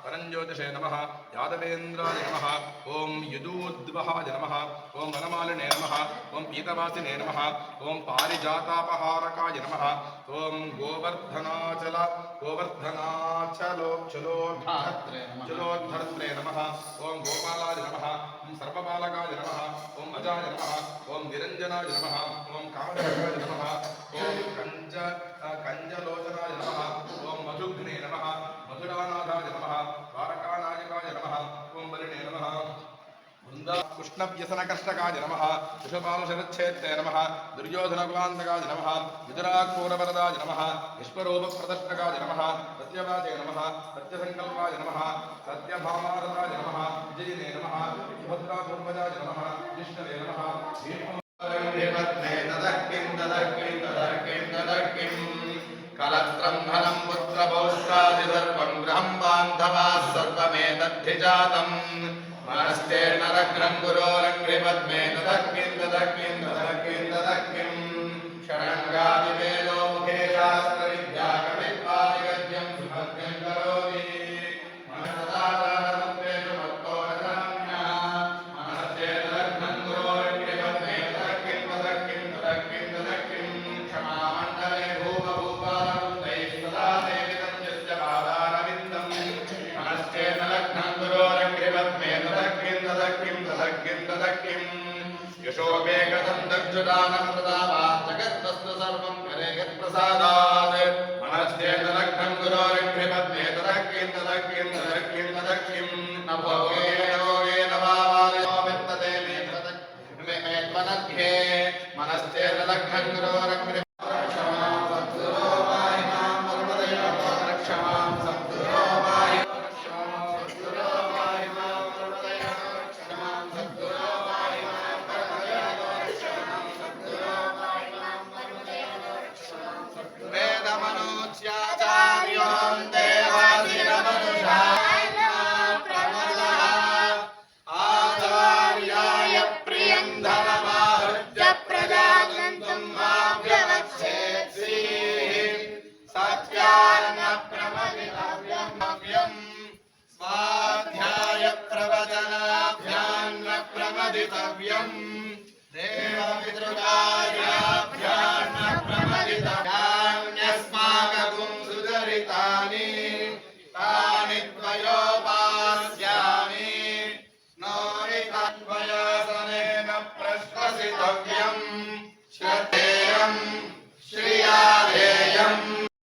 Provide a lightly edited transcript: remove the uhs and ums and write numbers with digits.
परञ्ज्योतिषे नमः यादवेन्द्राय नमः ओं यदूद्वहाय नमः ओं वनमालिने नमः ओं पीतवासिने नमः ओं पारिजातापहारकाय नमः ओं गोवर्धनाचलोद्धरत्रे नमः ओं गोपालाय नमः ओं सर्वबालकाय नमः ओं अजाय नमः ओं निरञ्जनाय नमः ओं कामदेवाय नमः ओं कंजलोचनाय नमः ओं मधुघ्ने नमः मधुरानाथाय नमः द्वारकानायकाय नमः ओं बलिने नमः कृष्णव्यसनकष्टकाय नमः वृषभानुशरच्छेत्रे नमः दुर्योधनकुलान्तकाय नमः विदुराक्रूरवरदाय नमः विश्वरूपप्रदर्शकाय नमः सत्यवाचे नमः सत्यसङ्कल्पाय नमः सत्यभामारदाय नमः विजयिने नमः सुभद्रापूर्वजाय नमः विष्णवे नमः कलत्रं धनं पुत्रपौत्रादिसर्वं गृहं बान्धवाः सर्वमेतद्धिजातम् मनस्ते नरग्रं गुरोरङ्घ्रिपद्मे ददक्किं षडङ्गादिवेदो मुखे शास्त्रविद्या कवित्वादिगद्यं सुभद्यं करोति मनसदाचारतत्त्वेषु मत्तो न साम्यः मनस्ते नरग्रं गुरोरङ्घ्रिपद्मे ददक्किं क्षमामण्डले भूपभूपालवृन्दैः सदा सेवितं यस्य पादारविन्दं मनस्ते नरग्रं गुरोरङ्घ्रिपद्मे ददक्किं यशोमेकदं दक्षुदानं प्रदावात् जगद्वस्तु सर्वं करेयत्प्रसादात् मनस्ते नरग्नं गुरोरङ्घ्रिपद्मे ददक्किं न भोगेन वावानो वित्तते मे त्वनध्ये मनस्ते नरग्नं गुरोरङ्घ्रि प्रमदितव्यं देवपितृकार्याभ्यां न प्रमदितव्यान्यस्माकं सुचरितानि तानि त्वयोपास्यामि नो हि तद्वयासनेन प्रश्वसितव्यम्